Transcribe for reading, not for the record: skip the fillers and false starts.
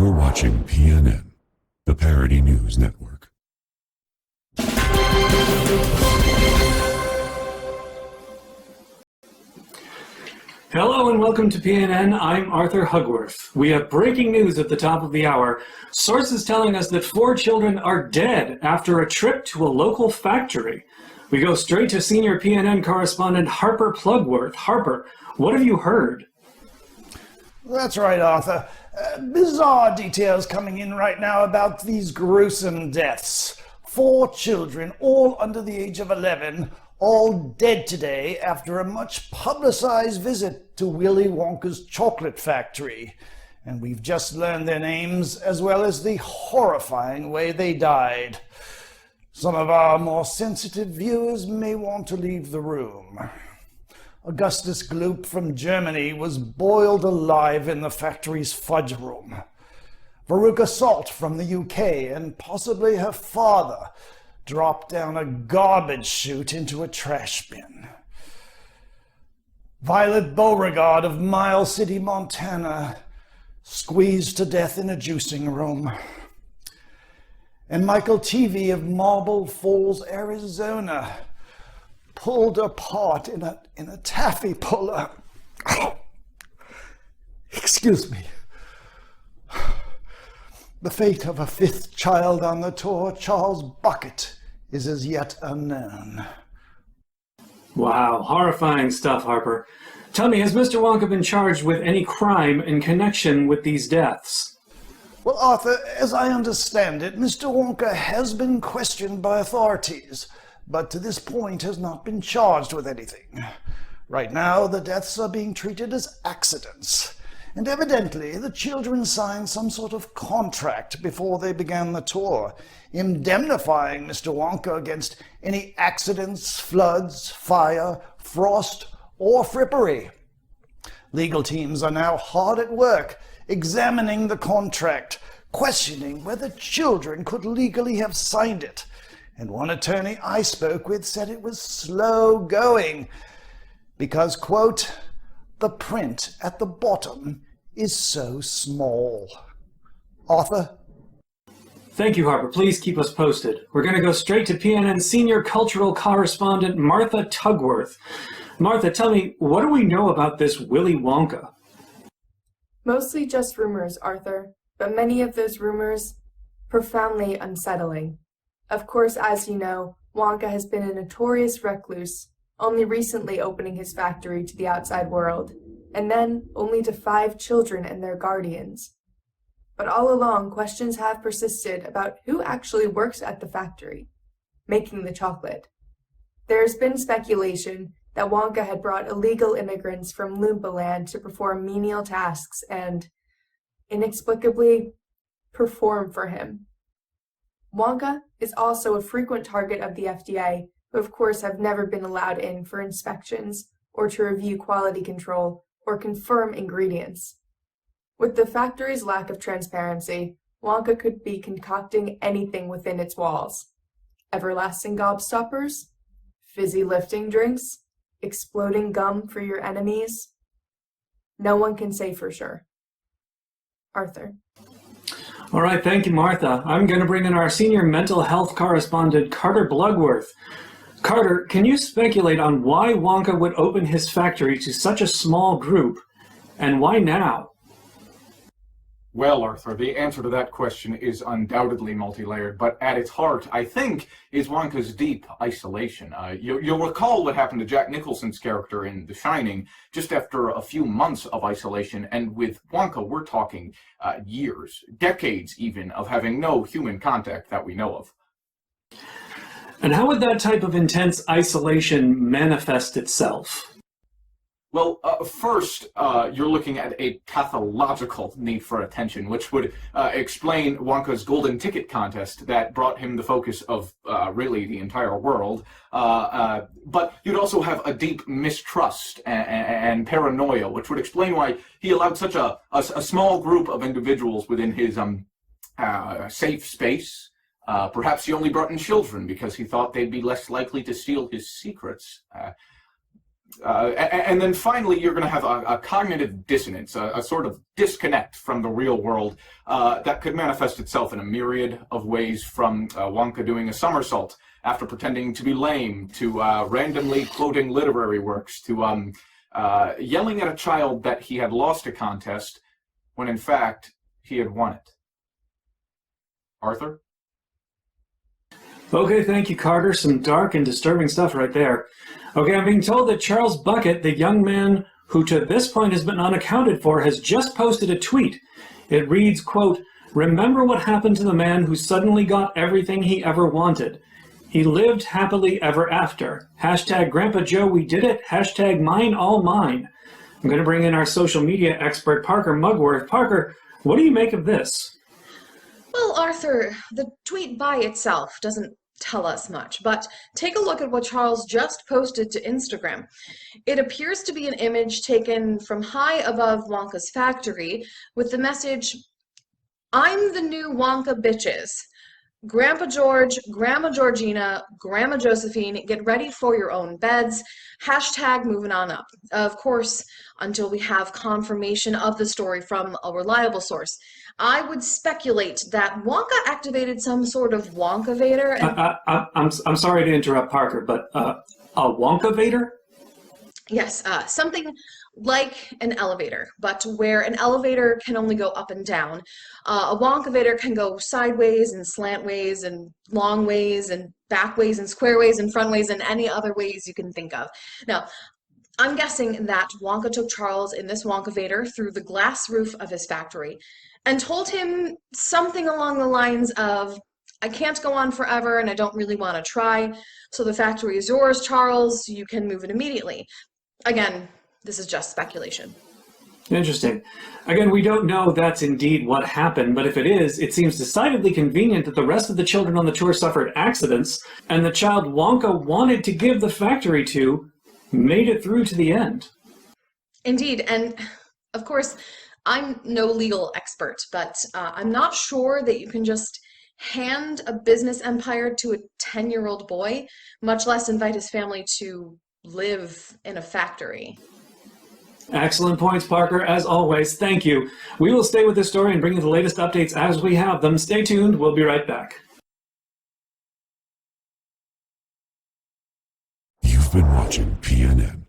You're watching PNN, the Parody News Network. Hello and welcome to PNN. I'm Arthur Hugworth. We have breaking news at the top of the hour. Sources telling us that 4 children are dead after a trip to a local factory. We go straight to senior PNN correspondent Harper Plugworth. Harper, what have you heard? That's right, Arthur. Bizarre details coming in right now about these gruesome deaths. 4 children, all under the age of 11, all dead today after a much publicized visit to Willy Wonka's chocolate factory. And we've just learned their names as well as the horrifying way they died. Some of our more sensitive viewers may want to leave the room. Augustus Gloop from Germany was boiled alive in the factory's fudge room. Veruca Salt from the UK and possibly her father dropped down a garbage chute into a trash bin. Violet Beauregard of Miles City, Montana, squeezed to death in a juicing room. And Mike Teevee of Marble Falls, Arizona, pulled apart in a taffy puller. Excuse me. The fate of a 5th child on the tour, Charles Bucket, is as yet unknown. Wow, horrifying stuff, Harper. Tell me, has Mr. Wonka been charged with any crime in connection with these deaths? Well, Arthur, as I understand it, Mr. Wonka has been questioned by authorities, but to this point has not been charged with anything. Right now, the deaths are being treated as accidents, and evidently the children signed some sort of contract before they began the tour, indemnifying Mr. Wonka against any accidents, floods, fire, frost, or frippery. Legal teams are now hard at work examining the contract, questioning whether children could legally have signed it. And one attorney I spoke with said it was slow going because, quote, the print at the bottom is so small. Arthur? Thank you, Harper. Please keep us posted. We're going to go straight to PNN senior cultural correspondent Martha Tugworth. Martha, tell me, what do we know about this Willy Wonka? Mostly just rumors, Arthur, but many of those rumors profoundly unsettling. Of course, as you know, Wonka has been a notorious recluse, only recently opening his factory to the outside world, and then only to 5 children and their guardians. But all along, questions have persisted about who actually works at the factory, making the chocolate. There has been speculation that Wonka had brought illegal immigrants from Loompaland to perform menial tasks and, inexplicably, perform for him. Wonka is also a frequent target of the FDA, who of course have never been allowed in for inspections or to review quality control or confirm ingredients. With the factory's lack of transparency, Wonka could be concocting anything within its walls. Everlasting gobstoppers, fizzy lifting drinks, exploding gum for your enemies. No one can say for sure. Arthur. All right, thank you, Martha. I'm going to bring in our senior mental health correspondent, Carter Blugworth. Carter, can you speculate on why Wonka would open his factory to such a small group, and why now? Well, Arthur, the answer to that question is undoubtedly multi-layered, but at its heart, I think, is Wonka's deep isolation. You'll recall what happened to Jack Nicholson's character in The Shining just after a few months of isolation, and with Wonka, we're talking years, decades even, of having no human contact that we know of. And how would that type of intense isolation manifest itself? Well, first, you're looking at a pathological need for attention, which would explain Wonka's golden ticket contest that brought him the focus of really the entire world. But you'd also have a deep mistrust and paranoia, which would explain why he allowed such a small group of individuals within his safe space. Perhaps he only brought in children because he thought they'd be less likely to steal his secrets. And then finally, you're going to have a cognitive dissonance, a sort of disconnect from the real world that could manifest itself in a myriad of ways, from Wonka doing a somersault after pretending to be lame, to randomly quoting literary works, to yelling at a child that he had lost a contest when in fact he had won it. Arthur? Okay, thank you, Carter. Some dark and disturbing stuff right there. Okay, I'm being told that Charles Bucket, the young man who to this point has been unaccounted for, has just posted a tweet. It reads, quote, "Remember what happened to the man who suddenly got everything he ever wanted. He lived happily ever after. Hashtag Grandpa Joe, we did it. Hashtag mine all mine." I'm going to bring in our social media expert, Parker Mugworth. Parker, what do you make of this? Well, Arthur, the tweet by itself doesn't tell us much, but take a look at what Charles just posted to Instagram. It appears to be an image taken from high above Wonka's factory with the message, "I'm the new Wonka bitches. Grandpa George, Grandma Georgina, Grandma Josephine, get ready for your own beds. Hashtag moving on up." Of course, until we have confirmation of the story from a reliable source. I would speculate that Wonka activated some sort of Wonka-vator. I'm sorry to interrupt, Parker, but a Wonka-vator? Yes, something like an elevator, but where an elevator can only go up and down. A Wonka-vator can go sideways and slant ways and long ways and back ways and square ways and front ways and any other ways you can think of. Now, I'm guessing that Wonka took Charles in this Wonka-vator through the glass roof of his factory and told him something along the lines of, "I can't go on forever and I don't really want to try, so the factory is yours, Charles. You can move it immediately." Again, this is just speculation. Interesting. Again, we don't know that's indeed what happened, but if it is, it seems decidedly convenient that the rest of the children on the tour suffered accidents, and the child Wonka wanted to give the factory to made it through to the end. Indeed, and of course, I'm no legal expert, but I'm not sure that you can just hand a business empire to a 10-year-old boy, much less invite his family to live in a factory. Excellent points, Parker. As always, thank you. We will stay with this story and bring you the latest updates as we have them. Stay tuned. We'll be right back. You've been watching PNN.